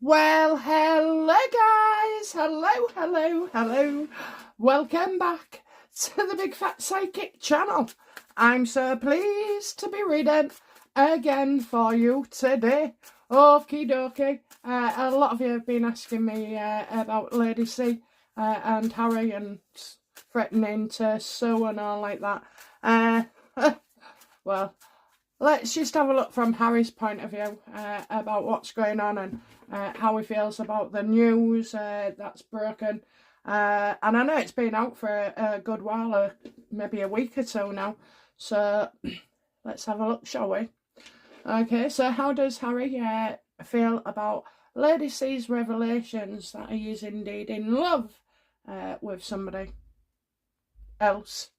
Well, hello guys, hello. Welcome back to the Big Fat Psychic channel. I'm so pleased to be reading again for you today. Okie dokie. A lot of you have been asking me about Lady C and Harry and threatening to sue and all like that. Well, let's just have a look from Harry's point of view about what's going on and how he feels about the news that's broken. And I know it's been out for a good while, maybe a week or two now. So let's have a look, shall we? Okay, so how does Harry feel about Lady C's revelations that he is indeed in love with somebody else?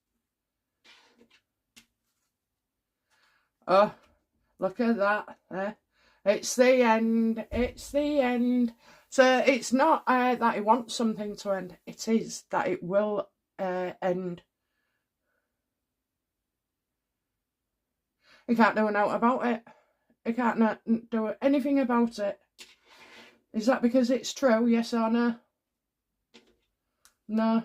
Oh, look at that. It's the end. It's the end. So it's not that he wants something to end. It is that it will end. He can't do a note about it. He can't do anything about it. Is that because it's true? Yes or no? No.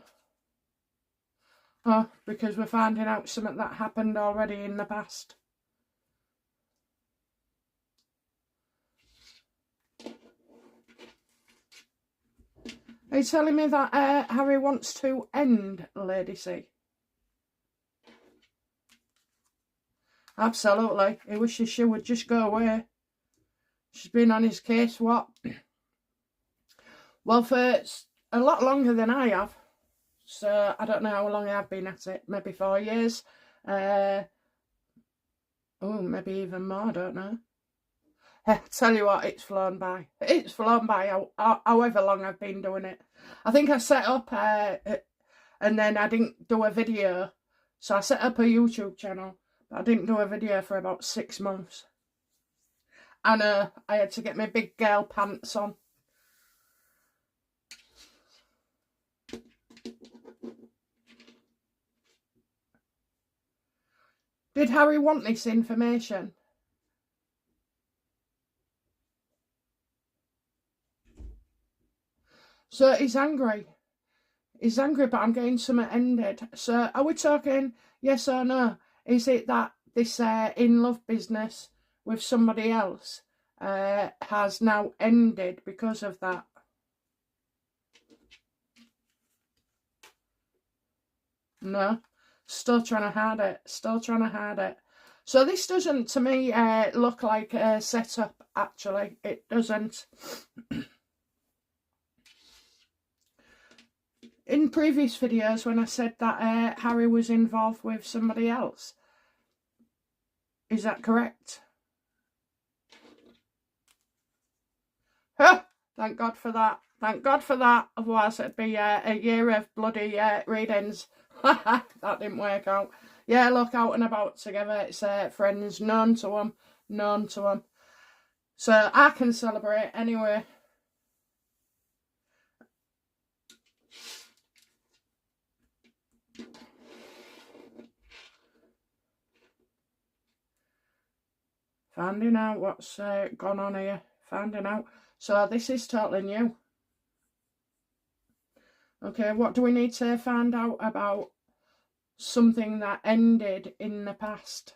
Oh, because we're finding out something that happened already in the past. Are you telling me that Harry wants to end Lady C? Absolutely. He wishes she would just go away. She's been on his case, what? Well, for a lot longer than I have. So I don't know how long I've been at it. Maybe 4 years. Oh, maybe even more, I don't know. Tell you what, it's flown by. It's flown by however long I've been doing it. I think I set up and then I didn't do a video. So I set up a YouTube channel, but I didn't do a video for about 6 months. And I had to get my big girl pants on. Did Harry want this information? So he's angry. He's angry, but I'm getting something ended. So are we talking yes or no? Is it that this in love business with somebody else has now ended because of that? No. Still trying to hide it. Still trying to hide it. So this doesn't, to me, look like a setup, actually. It doesn't. In previous videos, when I said that Harry was involved with somebody else, is that correct? Huh, thank God for that. Thank God for that. Otherwise, it'd be a year of bloody readings. That didn't work out. Yeah, look, out and about together. It's friends, known to them, known to them. So I can celebrate anyway. Finding out what's gone on here. Finding out. So this is totally new. Okay, what do we need to find out about something that ended in the past?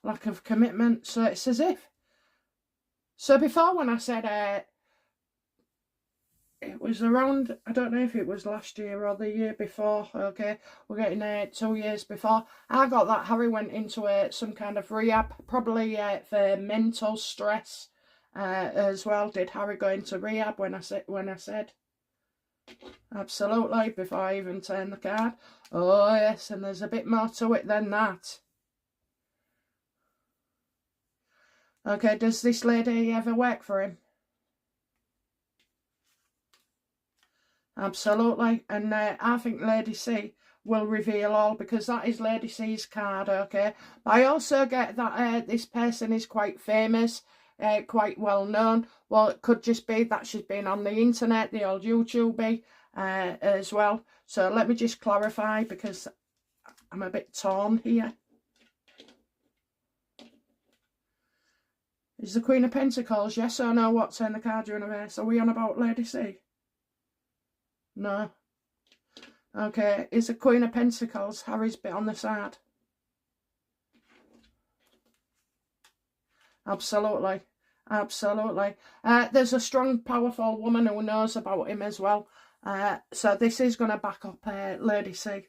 Lack of commitment. So it's as if. So before, when I said it was around, I don't know if it was last year or the year before, okay, we're getting 2 years before, I got that Harry went into some kind of rehab, probably for mental stress as well. Did Harry go into rehab when I said? Absolutely, before I even turned the card. Oh yes, and there's a bit more to it than that. Okay, does this lady ever work for him? Absolutely, and I think Lady C will reveal all, because that is Lady C's card, okay? But I also get that this person is quite famous, quite well known. Well, it could just be that she's been on the internet, the old YouTuber as well. So let me just clarify, because I'm a bit torn here. Is the Queen of Pentacles, yes or no? What's in the card universe? Are we on about Lady C? No. Okay, is the Queen of Pentacles Harry's bit on the side? Absolutely. Absolutely. There's a strong, powerful woman who knows about him as well. So this is going to back up Lady C.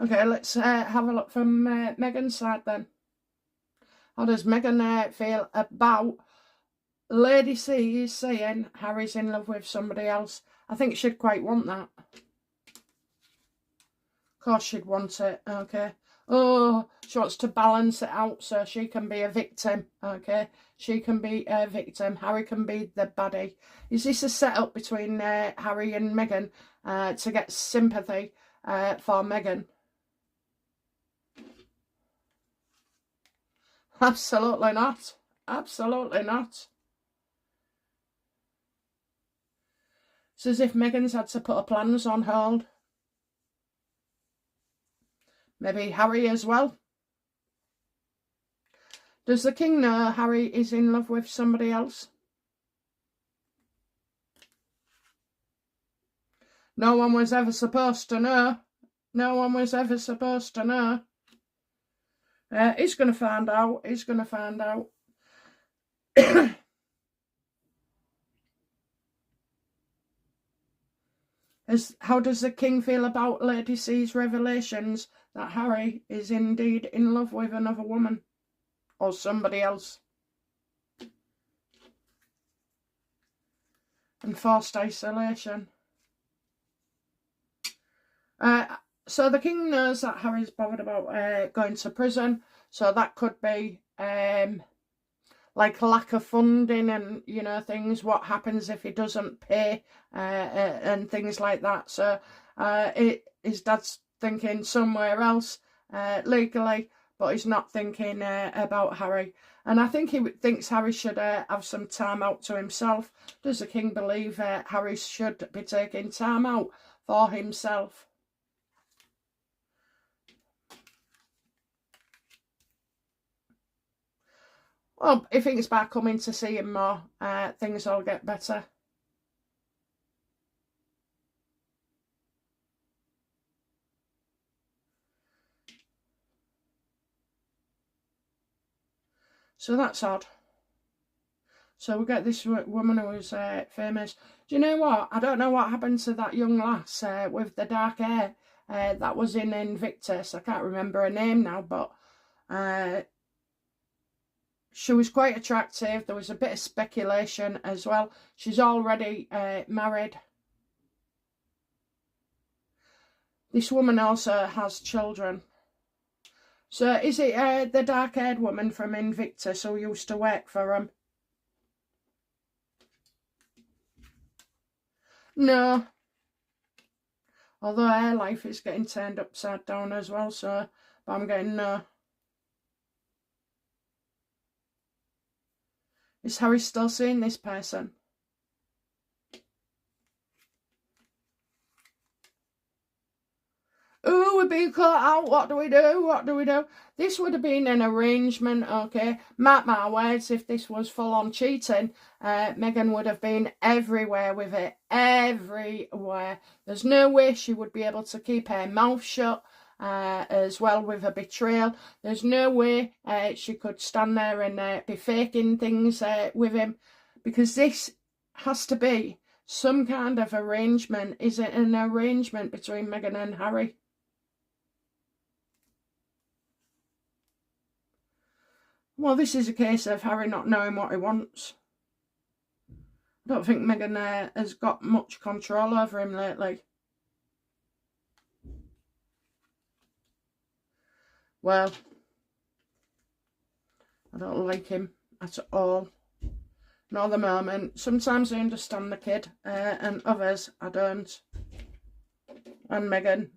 Okay, let's have a look from Meghan's side then. How does Meghan feel about Lady C is saying Harry's in love with somebody else? I think she'd quite want that. Of course she'd want it, okay. Oh, she wants to balance it out so she can be a victim, okay. She can be a victim. Harry can be the baddie. Is this a setup between Harry and Meghan to get sympathy for Meghan? Absolutely not. Absolutely not. It's as if Meghan's had to put her plans on hold. Maybe Harry as well. Does the king know Harry is in love with somebody else? No one was ever supposed to know. No one was ever supposed to know. He's going to find out. He's going to find out. How does the king feel about Lady C's revelations that Harry is indeed in love with another woman or somebody else? And forced isolation. So the king knows that Harry's bothered about going to prison. So that could be like lack of funding and, you know, things. What happens if he doesn't pay and things like that. So his dad's thinking somewhere else legally, but he's not thinking about Harry. And I think he thinks Harry should have some time out to himself. Does the king believe Harry should be taking time out for himself? Well, he thinks by coming to see him more, things will get better. So that's odd. So we get this woman who's famous. Do you know what? I don't know what happened to that young lass with the dark hair that was in Invictus. I can't remember her name now, but she was quite attractive. There was a bit of speculation as well. She's already married. This woman also has children. So is it the dark-haired woman from Invictus who used to work for him? No. Although her life is getting turned upside down as well, so but I'm getting no. Is Harry still seeing this person? Oh, we're being caught out. What do we do? What do we do? This would have been an arrangement, okay? Mark my words, if this was full-on cheating, Meghan would have been everywhere with it. Everywhere. There's no way she would be able to keep her mouth shut as well with a betrayal. There's no way she could stand there and be faking things with him, because this has to be some kind of arrangement. Is it an arrangement between Meghan and Harry? Well, this is a case of Harry not knowing what he wants. I don't think Meghan has got much control over him lately. Well, I don't like him at all. Not at the moment. Sometimes I understand the kid, and others I don't. And Meghan,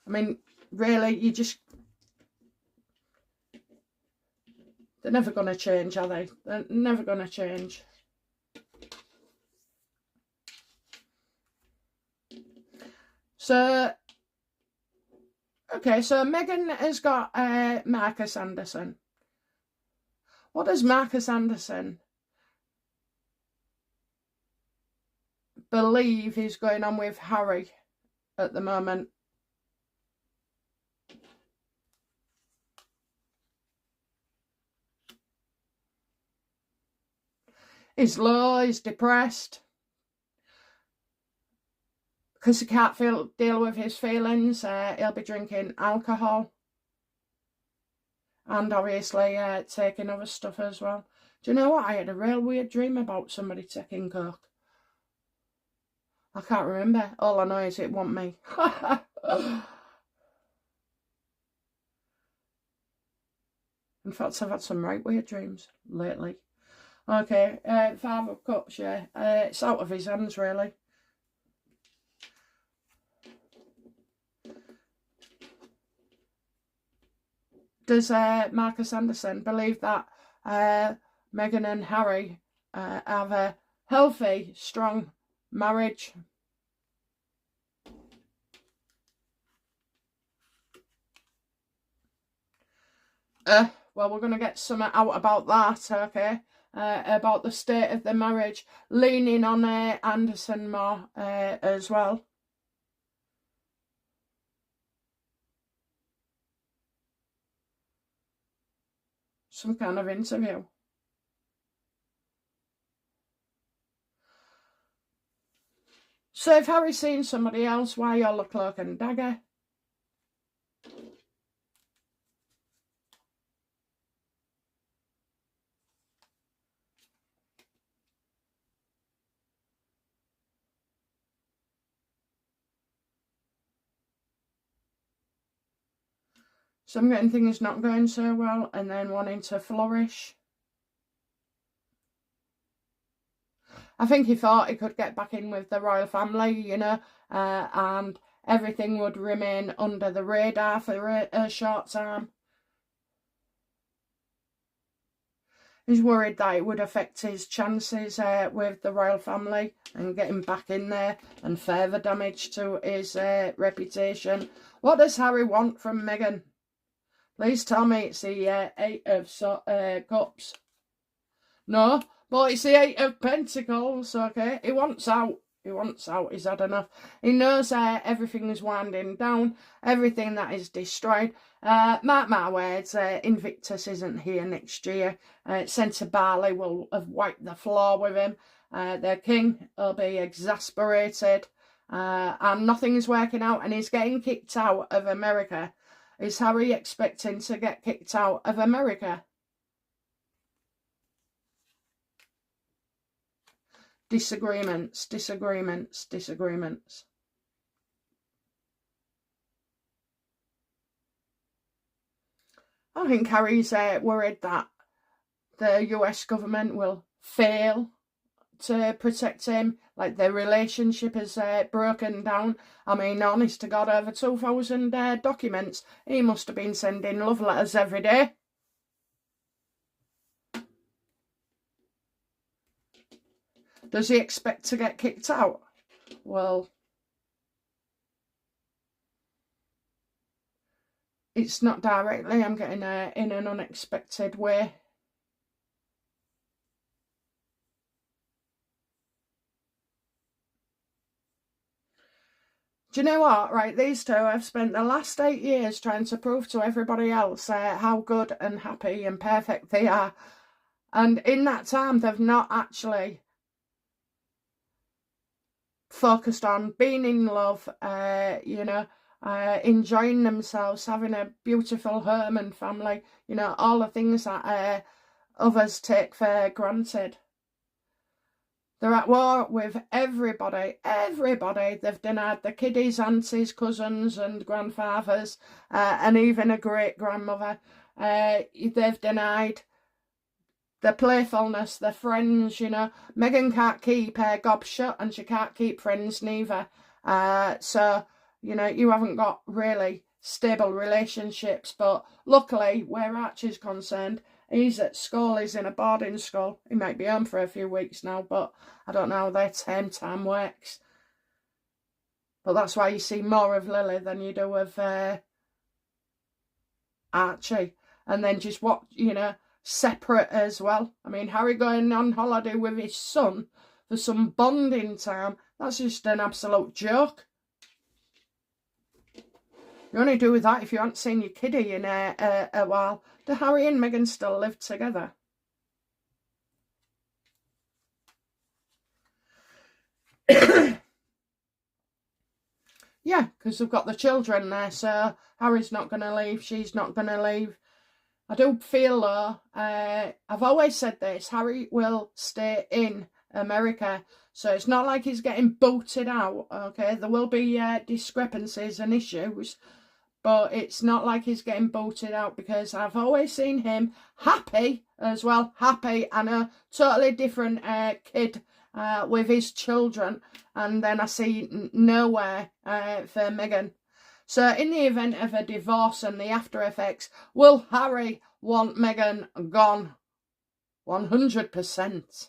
I mean, really, you just... They're never going to change, are they? They're never going to change. So, okay, so Meghan has got Marcus Anderson. What does Marcus Anderson believe is going on with Harry at the moment? He's low, he's depressed. Because he can't deal with his feelings, he'll be drinking alcohol. And obviously taking other stuff as well. Do you know what? I had a real weird dream about somebody taking coke. I can't remember. All I know is it wasn't me. In fact, I've had some right weird dreams lately. Okay, 5 of Cups, yeah. It's out of his hands, really. Does Marcus Anderson believe that Meghan and Harry have a healthy, strong marriage? Well, we're going to get something out about that, okay? About the state of the marriage, leaning on Anderson more as well. Some kind of interview. So if Harry's seen somebody else, why you're the cloak and dagger? So I'm getting things not going so well and then wanting to flourish. I think he thought he could get back in with the royal family, you know, and everything would remain under the radar for a short time. He's worried that it would affect his chances with the royal family and getting back in there and further damage to his reputation. What does Harry want from Meghan? Please tell me it's the 8 of Cups. No, but it's the 8 of Pentacles, okay? He wants out. He wants out. He's had enough. He knows everything is winding down. Everything that is destroyed. Mark my words, Invictus isn't here next year. Centre Barley will have wiped the floor with him. Their king will be exasperated. And nothing's working out. And he's getting kicked out of America. Is Harry expecting to get kicked out of America? Disagreements, disagreements, disagreements. I think Harry's worried that the US government will fail to protect him, like their relationship is broken down. I mean, honest to God, over 2,000 documents. He must have been sending love letters every day. Does he expect to get kicked out? Well, it's not directly. I'm getting in an unexpected way. Do you know what? Right, these two have spent the last 8 years trying to prove to everybody else how good and happy and perfect they are. And in that time, they've not actually focused on being in love, you know, enjoying themselves, having a beautiful home and family, you know, all the things that others take for granted. They're at war with everybody, everybody. They've denied the kiddies, aunties, cousins and grandfathers, and even a great-grandmother. They've denied the playfulness, the friends, you know. Meghan can't keep her gob shut and she can't keep friends neither. So, you know, you haven't got really stable relationships. But luckily, where Archie's concerned, he's at school, he's in a boarding school. He might be home for a few weeks now, but I don't know how their term time works. But that's why you see more of Lily than you do of Archie. And then just what, you know, separate as well. I mean, Harry going on holiday with his son for some bonding time, that's just an absolute joke. You only do that if you haven't seen your kiddie in a while. Do Harry and Meghan still live together? Yeah, because they've got the children there, so Harry's not going to leave, she's not going to leave. I do feel though, I've always said this, Harry will stay in America, so it's not like he's getting booted out, okay? There will be discrepancies and issues, but it's not like he's getting booted out, because I've always seen him happy as well, happy, and a totally different kid with his children, and then I see nowhere for Meghan. So in the event of a divorce and the after effects, will Harry want Meghan gone? 100%.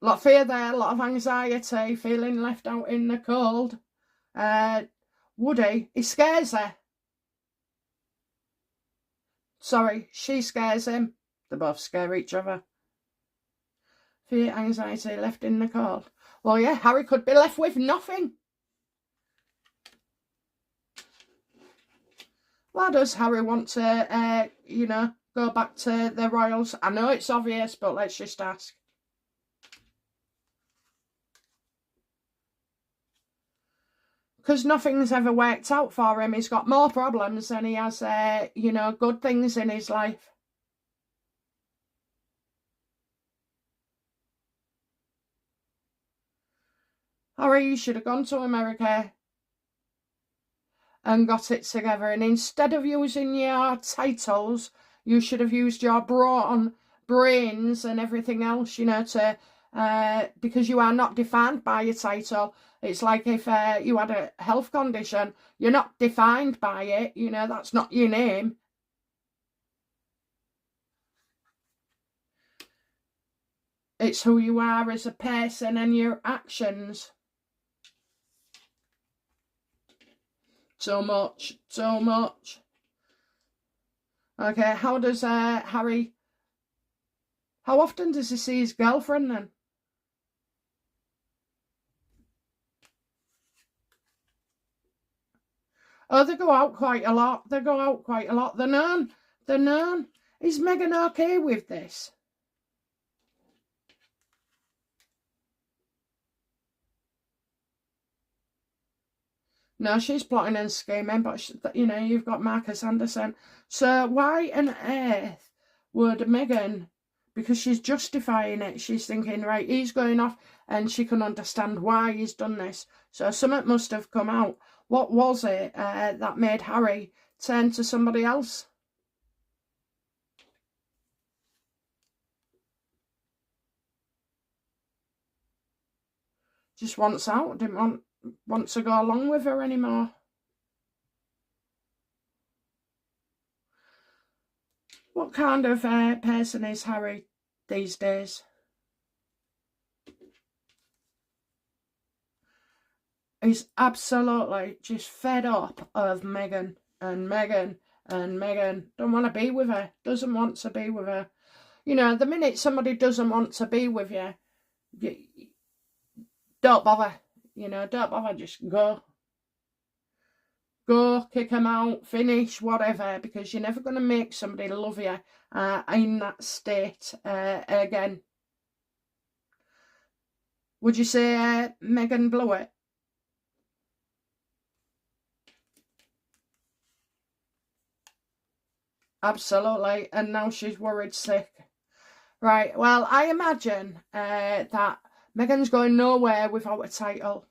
A lot of fear there, a lot of anxiety, feeling left out in the cold. Woody, he scares her. Sorry, she scares him. They both scare each other. Fear, anxiety, left in the cold. Well, yeah, Harry could be left with nothing. Why does Harry want to, you know, go back to the royals? I know it's obvious, but let's just ask. Because nothing's ever worked out for him. He's got more problems than he has, you know, good things in his life. Harry, you should have gone to America and got it together. And instead of using your titles, you should have used your brains and everything else, you know, to because you are not defined by your title. It's like if you had a health condition, you're not defined by it, you know, that's not your name. It's who you are as a person and your actions. So much, so much. Okay, how does Harry, how often does he see his girlfriend then? Oh, they go out quite a lot. They go out quite a lot. They're known. They're known. Is Meghan okay with this? No, she's plotting and scheming, but, you know, you've got Marcus Anderson. So why on earth would Meghan, because she's justifying it, she's thinking, right, he's going off, and she can understand why he's done this. So something must have come out. What was it that made Harry turn to somebody else? Just wants out, didn't want to go along with her anymore. What kind of person is Harry these days? He's absolutely just fed up of Meghan and Meghan and Meghan. Don't want to be with her. Doesn't want to be with her. You know, the minute somebody doesn't want to be with you, don't bother. You know, don't bother. Just go. Go, kick them out, finish, whatever, because you're never going to make somebody love you in that state again. Would you say Meghan blew it? Absolutely, and now she's worried sick. Right, well, I imagine that Meghan's going nowhere without a title.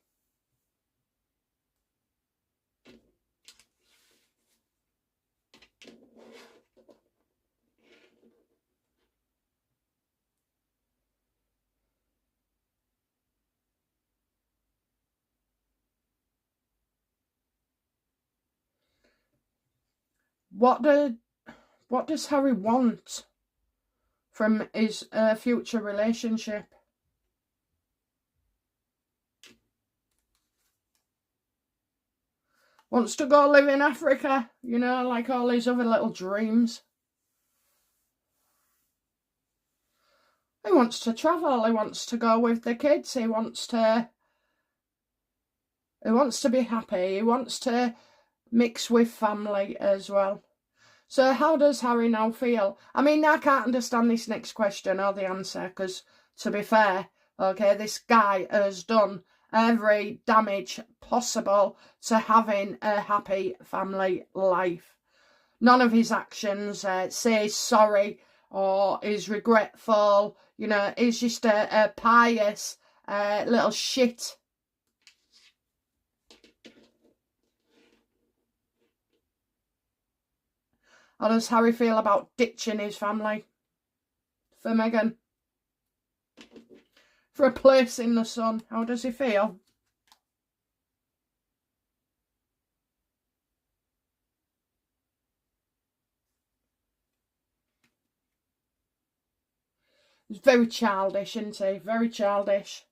What What does Harry want from his future relationship? Wants to go live in Africa, you know, like all his other little dreams. He wants to travel. He wants to go with the kids. He wants to be happy. He wants to mix with family as well. So how does Harry now feel? I mean, I can't understand this next question or the answer because, to be fair, okay, this guy has done every damage possible to having a happy family life. None of his actions say sorry or is regretful. You know, he's just a pious little shit. How does Harry feel about ditching his family for Meghan? For a place in the sun, how does he feel? He's very childish, isn't he? Very childish.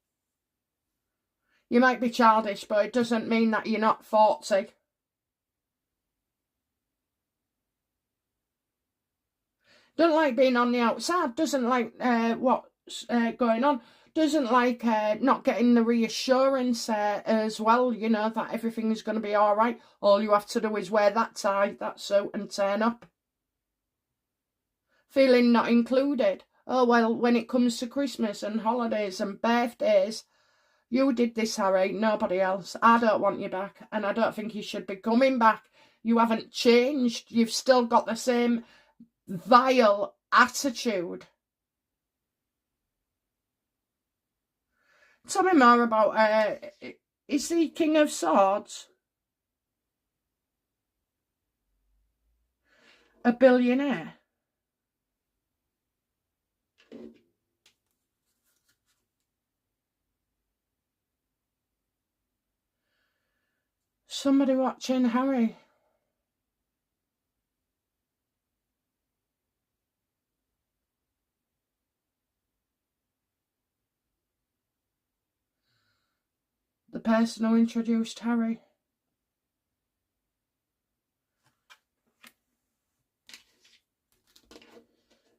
You might be childish, but it doesn't mean that you're not 40. Don't like being on the outside. Doesn't like what's going on. Doesn't like not getting the reassurance as well, you know, that everything is going to be all right. All you have to do is wear that tie, that suit and turn up. Feeling not included. Oh, well, when it comes to Christmas and holidays and birthdays, you did this, Harry, nobody else. I don't want you back, and I don't think you should be coming back. You haven't changed. You've still got the same vile attitude. Tell me more about, is he King of Swords? A billionaire? Somebody watching Harry. The person who introduced Harry.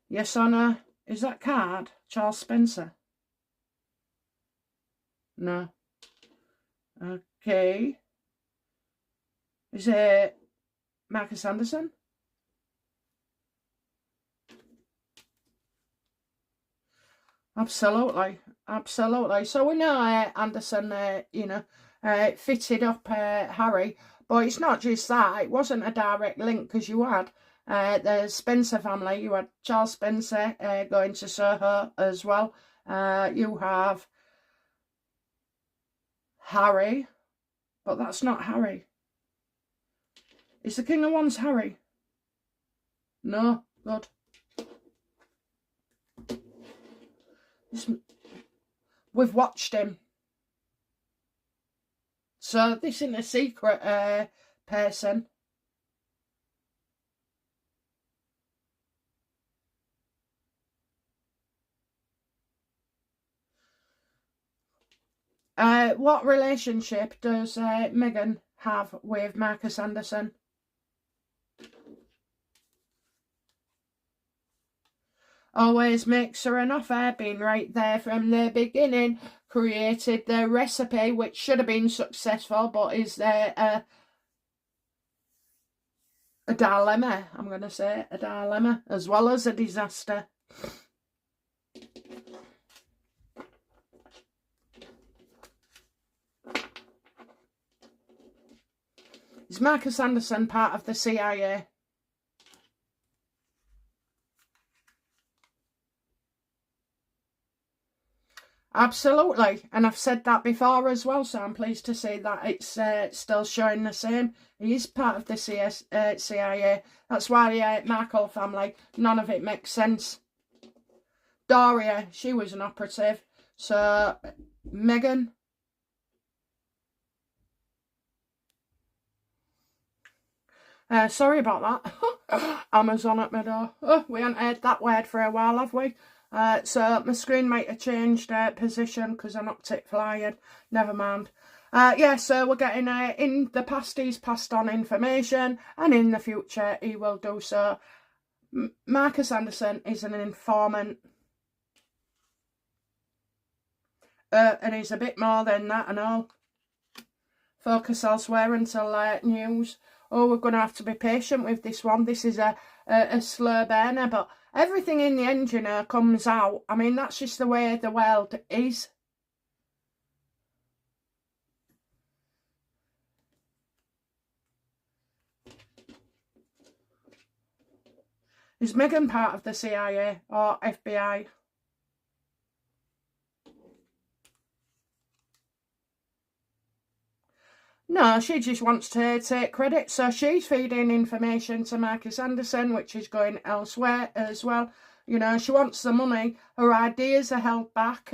Yes or no? Is that card Charles Spencer? No. Okay. Is it Marcus Anderson? Absolutely. Absolutely. So we know Anderson, you know, fitted up Harry. But it's not just that. It wasn't a direct link because you had the Spencer family. You had Charles Spencer going to Soho as well. You have Harry. But that's not Harry. Is the King of Wands Harry? No. Good. We've watched him. So this isn't a secret person. What relationship does Meghan have with Marcus Anderson? Always makes her an offer, been right there from the beginning, created the recipe which should have been successful, but is there a dilemma, I'm going to say, a dilemma, as well as a disaster. Is Marcus Anderson part of the CIA? Absolutely, and I've said that before as well, so I'm pleased to see that it's still showing the same. He is part of the CIA. That's why Markle family, none of it makes sense. Doria, she was an operative. So, Meghan. Sorry about that. Amazon at my door. Oh, we haven't heard that word for a while, have we? So my screen might have changed position because I knocked it flying. Never mind. Yeah, so we're getting in the past he's passed on information, and in the future he will do so. Marcus Anderson is an informant. And he's a bit more than that and all. Focus elsewhere until news. Oh, we're going to have to be patient with this one. This is a slow burner, but everything in the engine comes out. I mean, that's just the way the world is. Is Meghan part of the CIA or FBI? No, she just wants to take credit. So she's feeding information to Marcus Anderson, which is going elsewhere as well. You know, she wants the money. Her ideas are held back,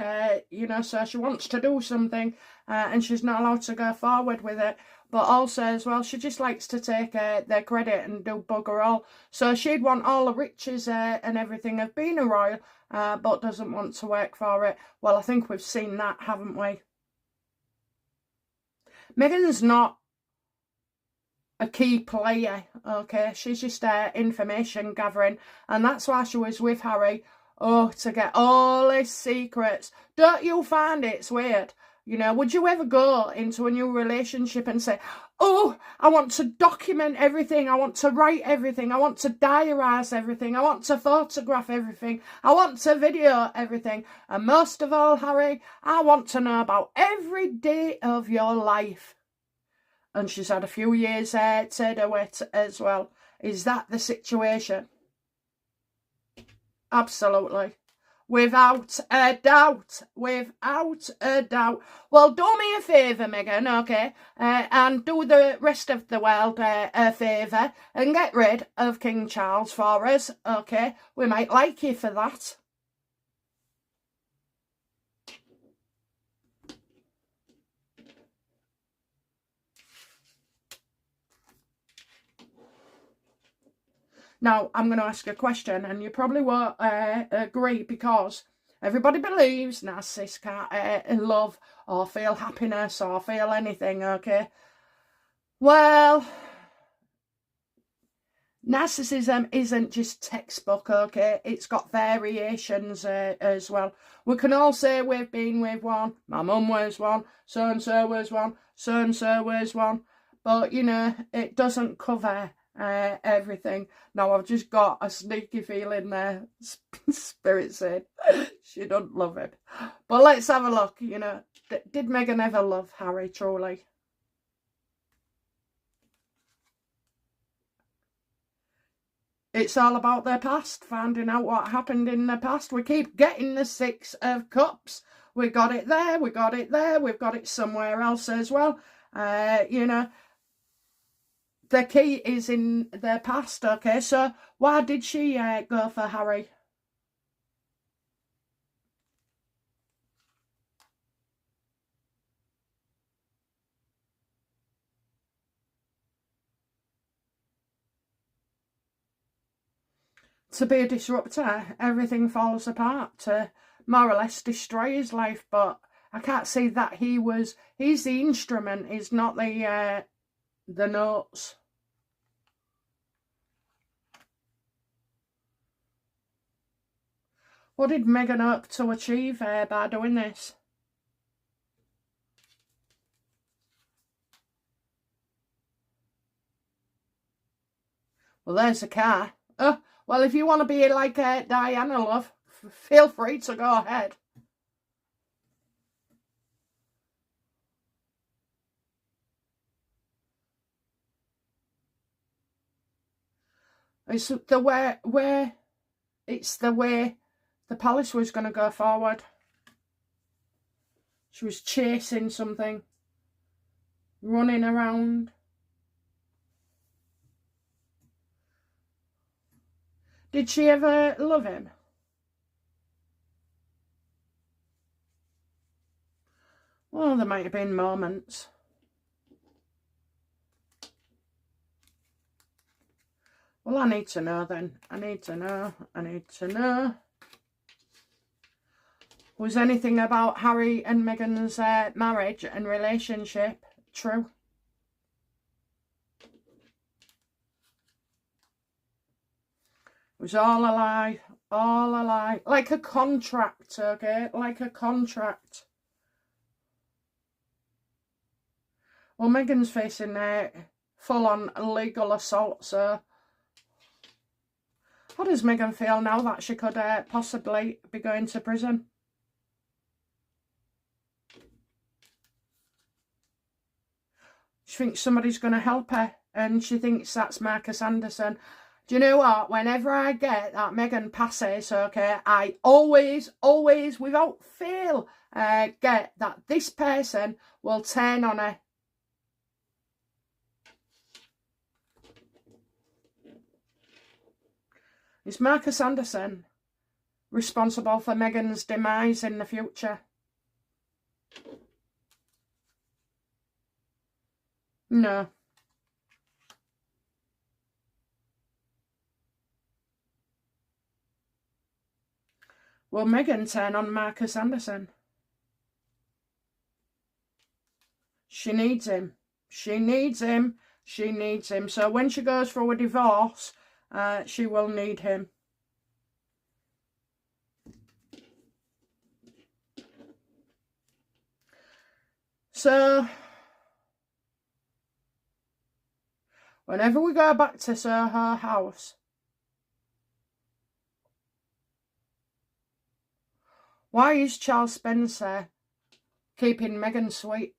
you know, so she wants to do something and she's not allowed to go forward with it. But also as well, she just likes to take their credit and do bugger all. So she'd want all the riches and everything of being a royal, but doesn't want to work for it. Well, I think we've seen that, haven't we? Meghan's not a key player, okay? She's just information gathering, and that's why she was with Harry. Oh, to get all his secrets. Don't you find it's weird? You know, would you ever go into a new relationship and say, oh, I want to document everything, I want to write everything, I want to diarise everything, I want to photograph everything, I want to video everything, and most of all, Harry, I want to know about every day of your life. And she's had a few years to do it as well. Is that the situation? Absolutely. Without a doubt. Without a doubt. Well, do me a favour, Meghan, okay? And do the rest of the world a favour and get rid of King Charles for us, okay? We might like you for that. Now, I'm going to ask a question, and you probably won't agree, because everybody believes narcissists can't love or feel happiness or feel anything, okay? Well, narcissism isn't just textbook, okay? It's got variations as well. We can all say we've been with one. My mum was one. So-and-so was one. So-and-so was one. But, you know, it doesn't cover everything. Now, I've just got a sneaky feeling there. Spirit said she doesn't love him. But let's have a look, you know. Did Meghan ever love Harry truly? It's all about their past, finding out what happened in the past. We keep getting the Six of Cups. We got it there, we got it there, we've got it somewhere else as well. You know, the key is in their past, okay? So why did she go for Harry? To be a disruptor, everything falls apart, to more or less destroy his life. But I can't see that he's the instrument, he's not the notes. What did Meghan hope to achieve by doing this? Well, there's a car. Oh, well, if you want to be like Diana, love, feel free to go ahead. It's the way it's the way the palace was going to go forward. She was chasing something, running around. Did she ever love him? Well, there might have been moments. Well, I need to know then. I need to know. Was anything about Harry and Meghan's marriage and relationship true? It was all a lie. All a lie. Like a contract, okay? Like a contract. Well, Meghan's facing full-on legal assault, so how does Meghan feel now that she could possibly be going to prison? She thinks somebody's going to help her, and she thinks that's Marcus Anderson. Do you know what? Whenever I get that Meghan passes, okay, I always, without fail, get that this person will turn on her. Is Marcus Anderson responsible for Meghan's demise in the future? No. Will Meghan turn on Marcus Anderson? She needs him. She needs him. She needs him. So when she goes for a divorce, she will need him. So whenever we go back to Soho House, why is Charles Spencer keeping Meghan sweet?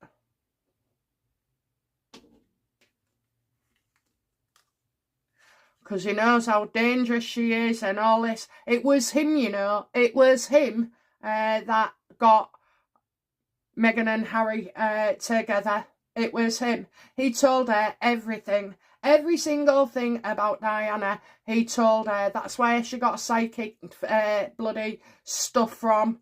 Because he knows how dangerous she is and all this. It was him, you know. It was him that got Meghan and Harry together. It was him. He told her everything. Every single thing about Diana, he told her. That's where she got psychic bloody stuff from.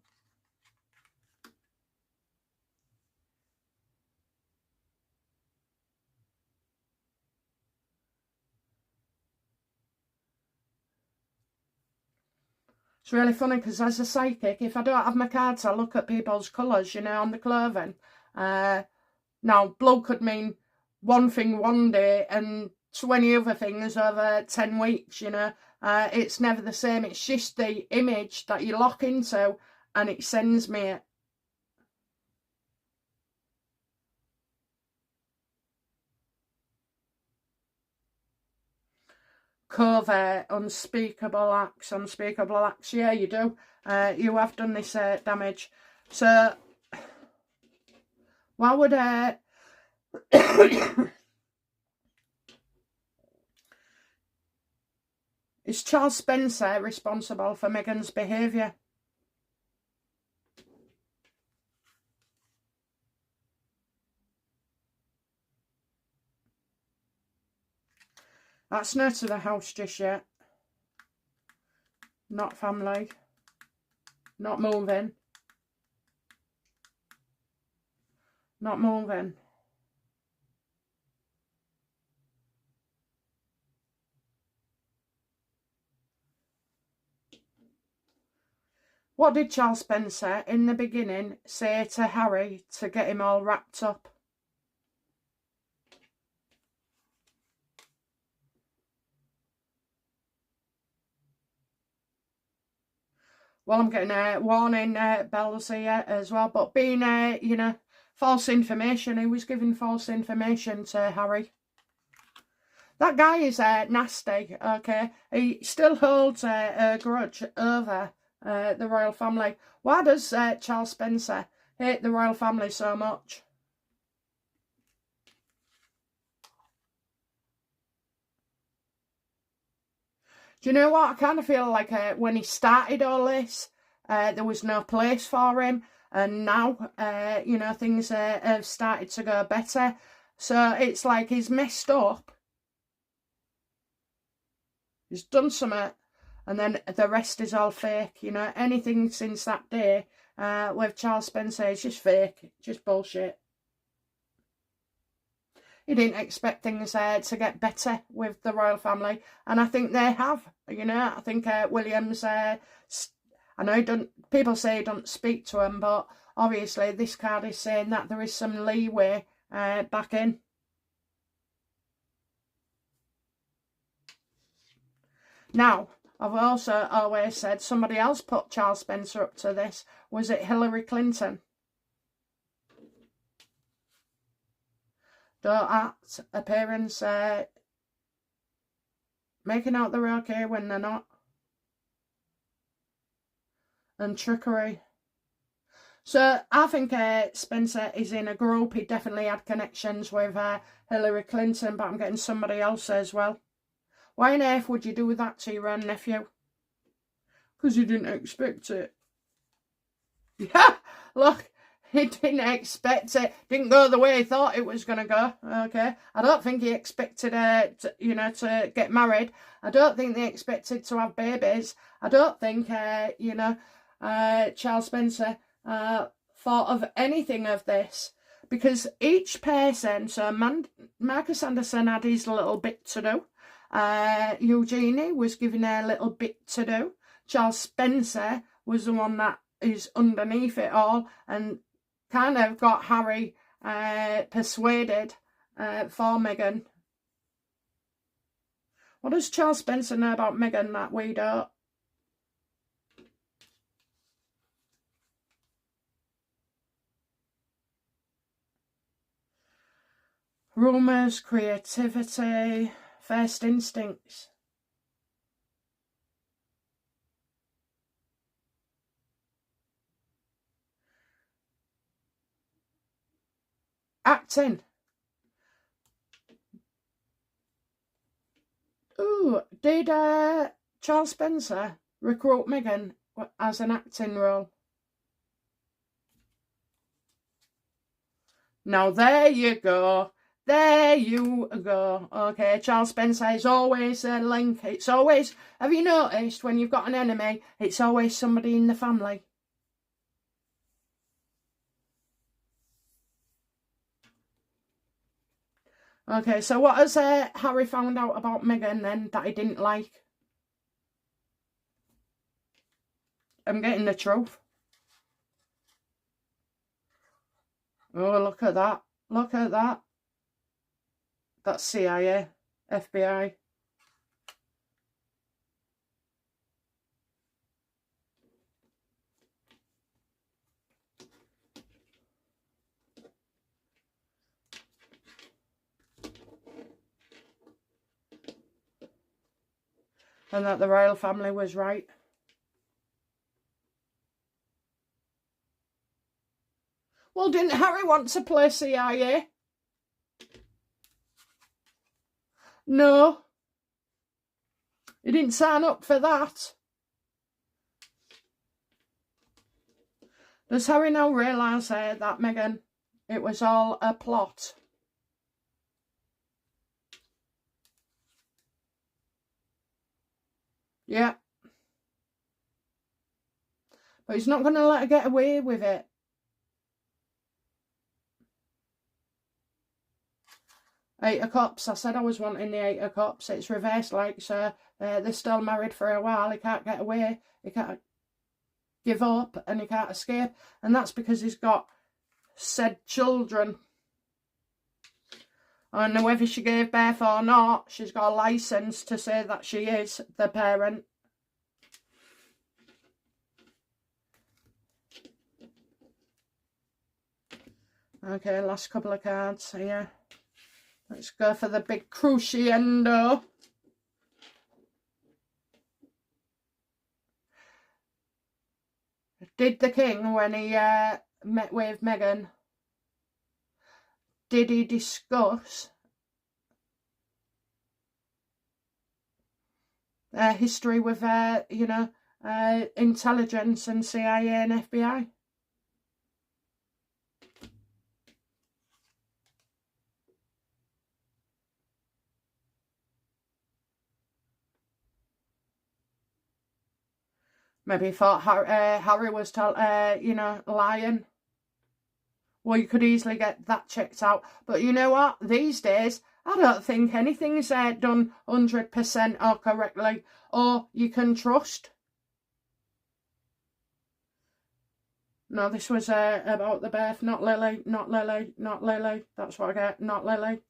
It's really funny because as a psychic, if I don't have my cards, I look at people's colours, you know, on the clothing. Now, blue could mean one thing one day and 20 other things over 10 weeks, you know. It's never the same. It's just the image that you lock into and it sends me it. Covert, unspeakable acts. Yeah, you do. You have done this damage. So, why would is Charles Spencer responsible for Meghan's behaviour? That's not to the house just yet. Not family. Not moving. Not moving. What did Charles Spencer in the beginning say to Harry to get him all wrapped up? Well, I'm getting warning bells here as well. But being, you know, false information. He was giving false information to Harry. That guy is nasty, okay? He still holds a grudge over the royal family. Why does Charles Spencer hate the royal family so much? Do you know what? I kind of feel like when he started all this, there was no place for him. And now, you know, things have started to go better. So it's like he's messed up. He's done something. And then the rest is all fake. You know, anything since that day with Charles Spencer is just fake. Just bullshit. he didn't expect things to get better with the royal family, and I think they have. You know, I think William's. I know he don't. People say he don't speak to him, but obviously this card is saying that there is some leeway back in. Now, I've also always said somebody else put Charles Spencer up to this. Was it Hillary Clinton? Don't act, appearance, making out they're okay when they're not. And trickery. So I think Spencer is in a group. He definitely had connections with Hillary Clinton, but I'm getting somebody else as well. Why on earth would you do that to your own nephew? Because you didn't expect it. Yeah, look, he didn't expect it. Didn't go the way he thought it was going to go. Okay, I don't think he expected, to get married. I don't think they expected to have babies. I don't think, Charles Spencer thought of anything of this. Because each person, so Marcus Anderson had his little bit to do. Eugenie was given a little bit to do. Charles Spencer was the one that is underneath it all and kind of got Harry persuaded for Meghan. What does Charles Spencer know about Meghan that we don't? Rumours, creativity, first instincts. Acting. Ooh, did Charles Spencer recruit Meghan as an acting role? Now there you go. There you go. Okay, Charles Spencer is always a link. It's always, have you noticed when you've got an enemy, it's always somebody in the family? Okay, so what has Harry found out about Meghan then that he didn't like? I'm getting the truth. Oh, look at that. Look at that. That's CIA, FBI. And that the royal family was right. Well, didn't Harry want to play CIA? No. He didn't sign up for that. Does Harry now realise that Meghan, it was all a plot? Yeah. But he's not going to let her get away with it. Eight of Cups. I said I was wanting the Eight of Cups. It's reversed, like, so they're still married for a while. He can't get away. He can't give up and he can't escape. And that's because he's got said children. And whether she gave birth or not, she's got a licence to say that she is the parent. Okay, last couple of cards here. Let's go for the big crescendo. Did the king, when he met with Meghan, did he discuss history with, intelligence and CIA and FBI? Maybe he thought Harry was, lying. Well, you could easily get that checked out. But you know what? These days, I don't think anything's done 100% or correctly, or you can trust. No, this was about the birth, not Lily, not Lily, not Lily. That's what I get, not Lily.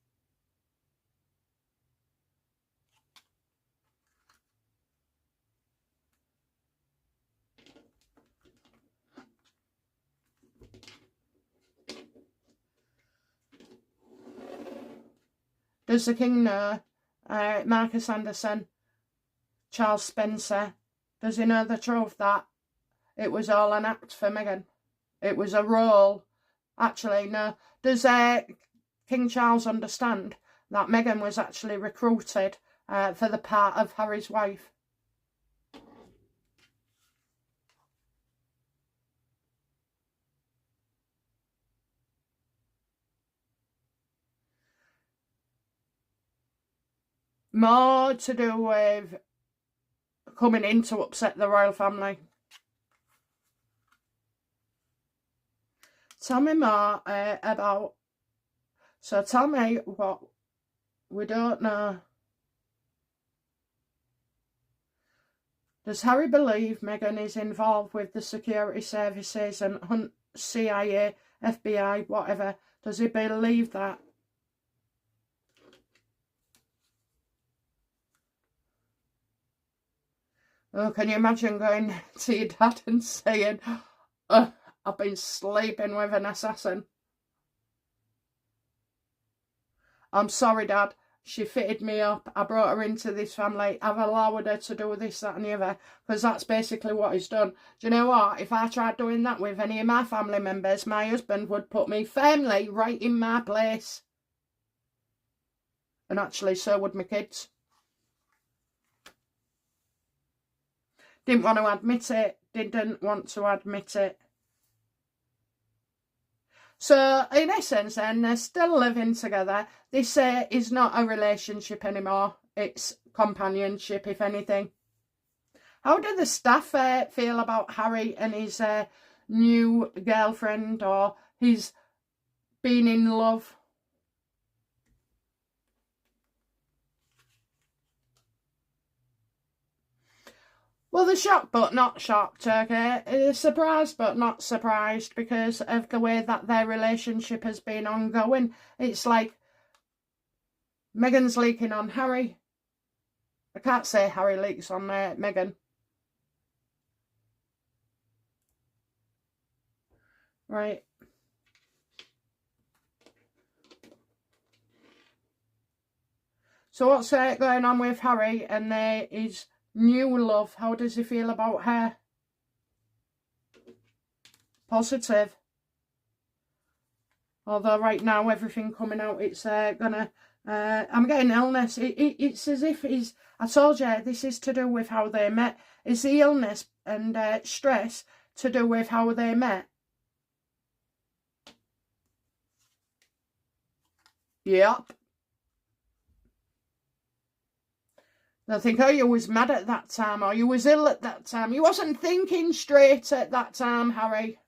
Does the King know Marcus Anderson, Charles Spencer? Does he know the truth that it was all an act for Meghan? It was a role. Actually, no. Does King Charles understand that Meghan was actually recruited for the part of Harry's wife? More to do with coming in to upset the royal family. Tell me more about... So tell me what we don't know. Does Harry believe Meghan is involved with the security services and CIA, FBI, whatever? Does he believe that? Oh, can you imagine going to your dad and saying, oh, I've been sleeping with an assassin. I'm sorry, Dad. She fitted me up. I brought her into this family. I've allowed her to do this, that and the other. Because that's basically what he's done. Do you know what? If I tried doing that with any of my family members, my husband would put me firmly right in my place. And actually, so would my kids. Didn't want to admit it. Didn't want to admit it. So, in essence, then, they're still living together. This is not a relationship anymore. It's companionship, if anything. How do the staff feel about Harry and his new girlfriend, or his being in love? Well, they're shocked but not shocked, okay? They're surprised but not surprised because of the way that their relationship has been ongoing. It's like Meghan's leaking on Harry. I can't say Harry leaks on Meghan. Right. So what's going on with Harry and his new love? How does he feel about her? Positive. Although right now everything coming out, it's gonna... I'm getting illness. It's as if he's... I told you, this is to do with how they met. Is the illness and stress to do with how they met? Yep. They'll think, oh, you was mad at that time, or you was ill at that time. You wasn't thinking straight at that time, Harry.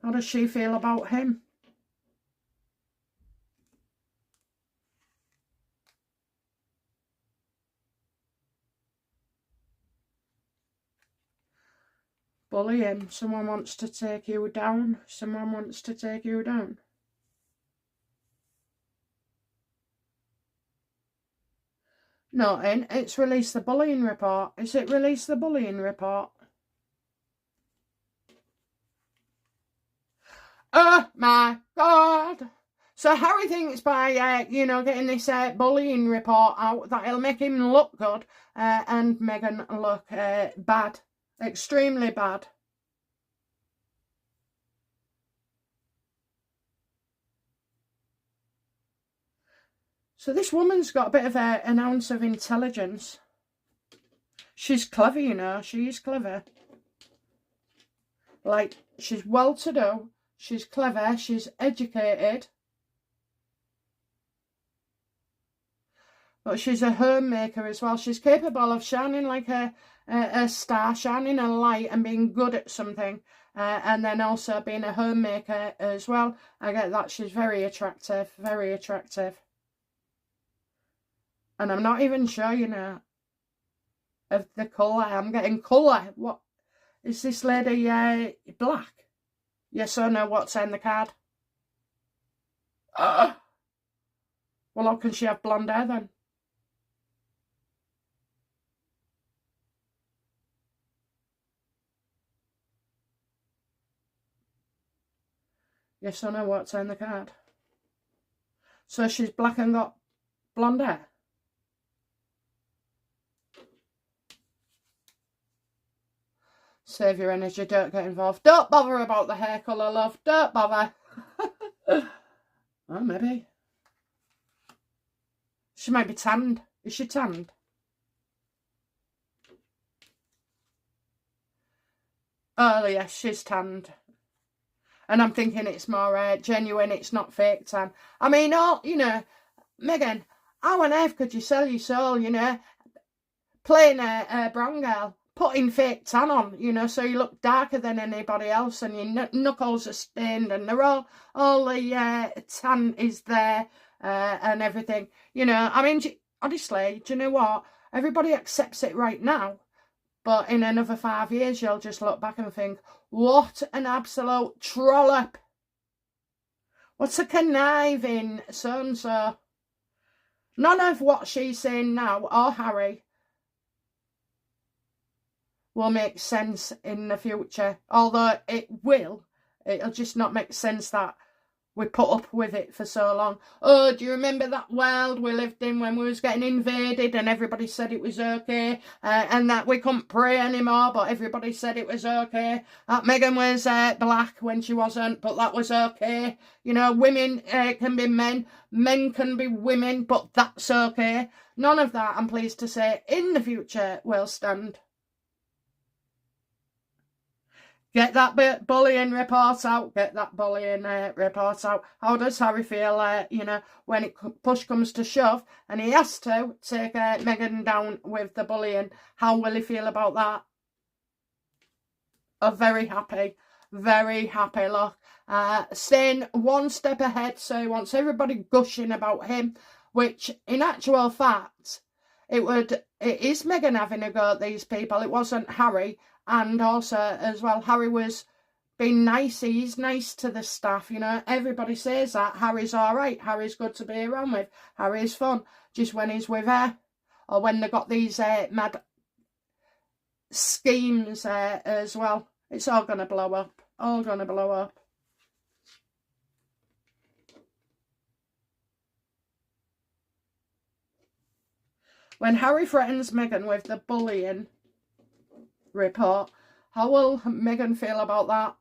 How does she feel about him? Bullying. Someone wants to take you down. Someone wants to take you down. No, it's released the bullying report. Is it released the bullying report? Oh my God. So Harry thinks by, getting this bullying report out that it'll make him look good and Meghan look bad. Extremely bad. So this woman's got a bit of an ounce of intelligence. She's clever, you know. She's clever. Like, she's well-to-do. She's clever. She's educated. But she's a homemaker as well. She's capable of shining like a star, shining a light and being good at something. And then also being a homemaker as well. I get that. She's very attractive. Very attractive. And I'm not even sure, you know, of the colour. I'm getting colour. What is this lady black? Yes or no? What's in the card? Well, how can she have blonde hair then? Yes or no? What's in the card? So she's black and got blonde hair. Save your energy, don't get involved. Don't bother about the hair colour, love. Don't bother. Oh, maybe. She might be tanned. Is she tanned? Oh, yes, she's tanned. And I'm thinking it's more genuine, it's not fake tan. I mean, oh, you know, Meghan, how on earth could you sell your soul, you know, playing a brown girl, putting fake tan on, you know, so you look darker than anybody else and your knuckles are stained and they're all the tan is there and everything. You know, I mean, honestly, do you know what? Everybody accepts it right now. But in another 5 years, you'll just look back and think, what an absolute trollop. What's a conniving so-and-so? None of what she's saying now, or Harry, will make sense in the future. Although it will. It'll just not make sense that we put up with it for so long. Oh, do you remember that world we lived in when we was getting invaded and everybody said it was okay and that we couldn't pray anymore, but everybody said it was okay. That Meghan was black when she wasn't, but that was okay. You know, women can be men, men can be women, but that's okay. None of that, I'm pleased to say, in the future will stand. Get that bullying report out. Get that bullying report out. How does Harry feel, you know, when push comes to shove and he has to take Meghan down with the bullying? How will he feel about that? Oh, very happy. Very happy, look. Staying one step ahead, so he wants everybody gushing about him, which in actual fact, it is Meghan having a go at these people. It wasn't Harry. And also, as well, Harry was being nice. He's nice to the staff, you know. Everybody says that. Harry's all right. Harry's good to be around with. Harry's fun. Just when he's with her. Or when they got these mad schemes as well. It's all going to blow up. All going to blow up. When Harry threatens Meghan with the bullying report, how will Meghan feel about that?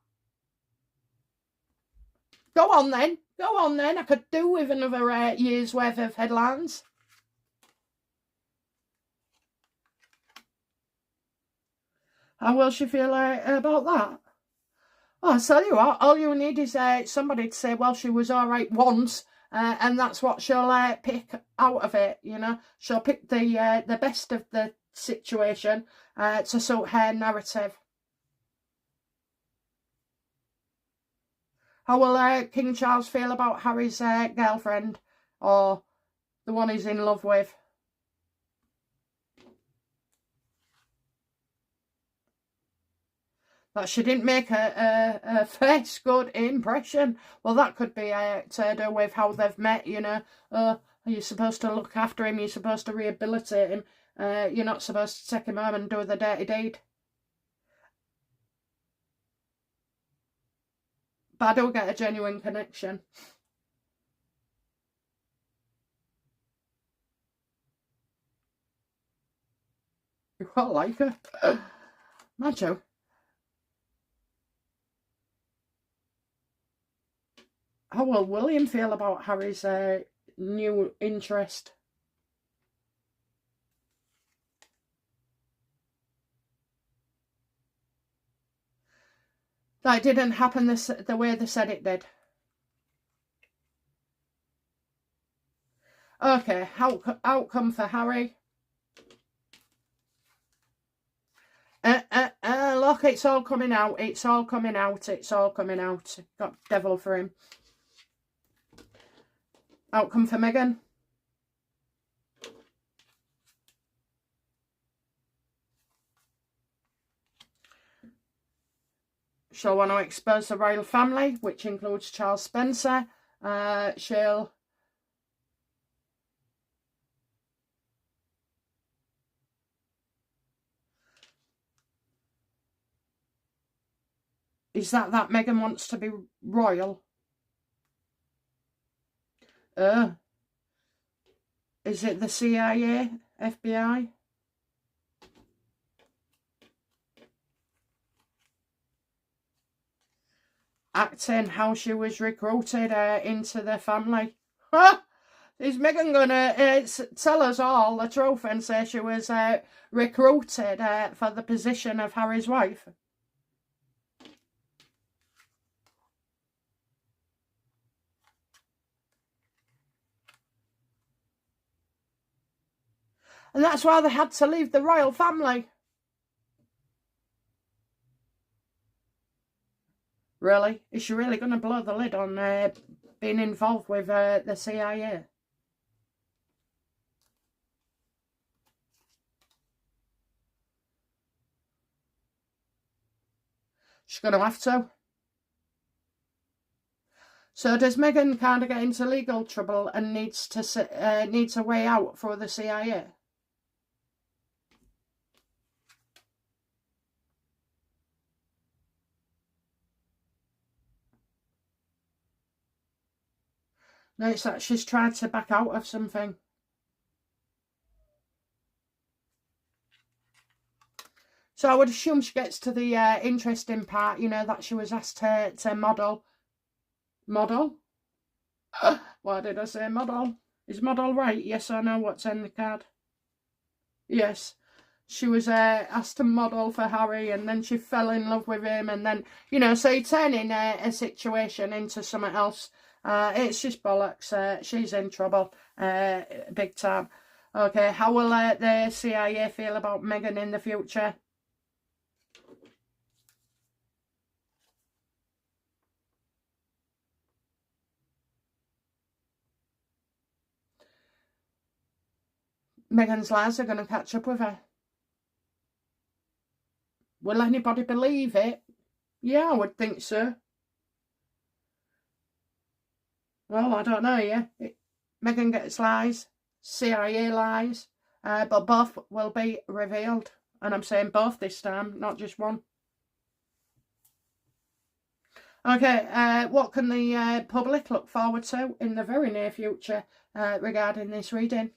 Go on then. Go on then. I could do with another year's worth of headlines. How will she feel about that? Oh, I'll tell you what, all you need is somebody to say, well, she was all right once, and that's what she'll pick out of it, you know. She'll pick the best of the situation to suit her narrative. How will King Charles feel about Harry's girlfriend, or the one he's in love with? That she didn't make a first good impression. Well, that could be to do with how they've met, you know. You're supposed to look after him, you're supposed to rehabilitate him. You're not supposed to take him home and do the dirty deed. But I don't get a genuine connection. You quite like her. Macho. How will William feel about Harry's new interest? That didn't happen the way they said it did. Okay, outcome for Harry. Look, it's all coming out. It's all coming out. It's all coming out. Got devil for him. Outcome for Meghan. She'll want to expose the royal family, which includes Charles Spencer. She'll... Is that Meghan wants to be royal? Is it the CIA, FBI? Acting how she was recruited into the family. Is Meghan gonna tell us all the truth and say she was recruited for the position of Harry's wife? And that's why they had to leave the royal family. Really? Is she really going to blow the lid on being involved with the CIA? She's going to have to. So does Meghan kind of get into legal trouble and needs a way out for the CIA? No, it's that she's tried to back out of something. So I would assume she gets to the interesting part, you know, that she was asked to model. Model? Why did I say model? Is model right? Yes or no? What's in the card? Yes. She was asked to model for Harry, and then she fell in love with him, and then, you know, so you're turning a situation into something else. It's just bollocks. She's in trouble, big time. Okay, how will the CIA feel about Meghan in the future? Meghan's lies are going to catch up with her. Will anybody believe it? Yeah, I would think so. Well, I don't know, yeah. Meghan gets lies, CIA lies, but both will be revealed. And I'm saying both this time, not just one. Okay, what can the public look forward to in the very near future regarding this reading?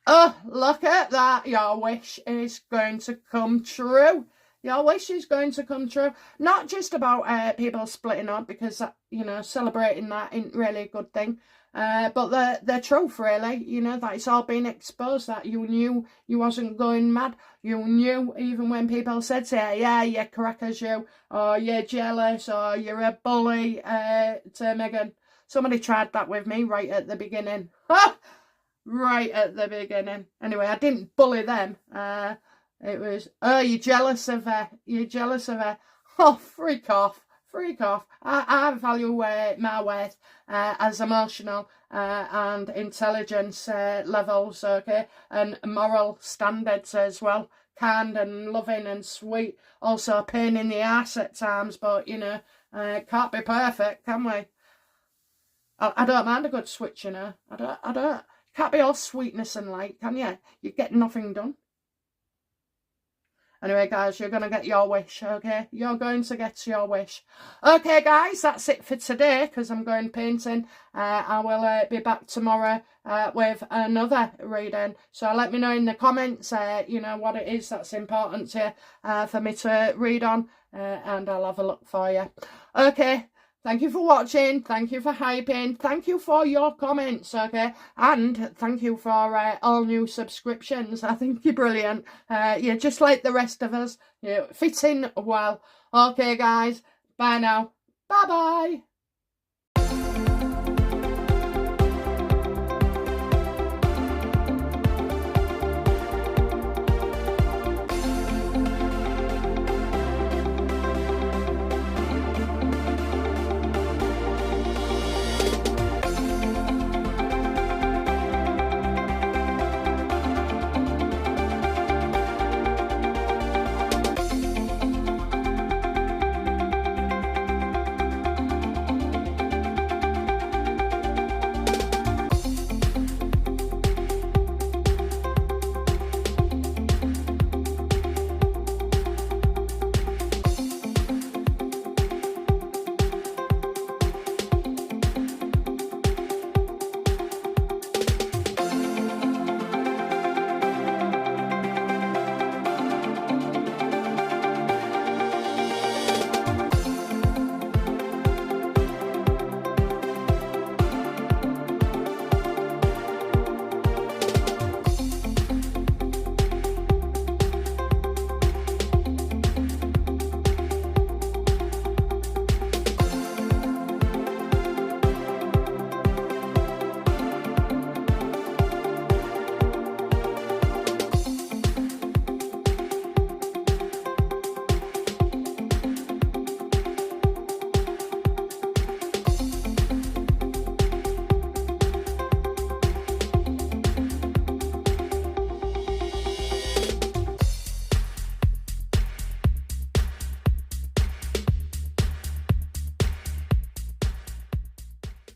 Oh, look at that. Your wish is going to come true. Your wish is going to come true. Not just about people splitting up, because, you know, celebrating that isn't really a good thing. But the truth, really, you know, that it's all been exposed, that you knew you wasn't going mad. You knew, even when people said to you, yeah, you're crackers, you, or you're jealous, or you're a bully to Meghan. Somebody tried that with me right at the beginning. Right at the beginning. Anyway, I didn't bully them. It was, oh, you're jealous of her. You're jealous of her. Oh, freak off. Freak off. I value my worth as emotional and intelligence levels, okay, and moral standards as well. Kind and loving and sweet. Also a pain in the arse at times, but, you know, can't be perfect, can we? I don't mind a good switch, you know. I don't. Can't be all sweetness and light, can you? You get nothing done. Anyway, guys, you're going to get your wish, okay? You're going to get your wish. Okay, guys, that's it for today, because I'm going painting. I will be back tomorrow with another reading. So let me know in the comments, you know, what it is that's important to for me to read on, and I'll have a look for you. Okay. Thank you for watching. Thank you for hyping. Thank you for your comments, okay? And thank you for all new subscriptions. I think you're brilliant. You're just like the rest of us. You fit in well. Okay, guys. Bye now. Bye-bye.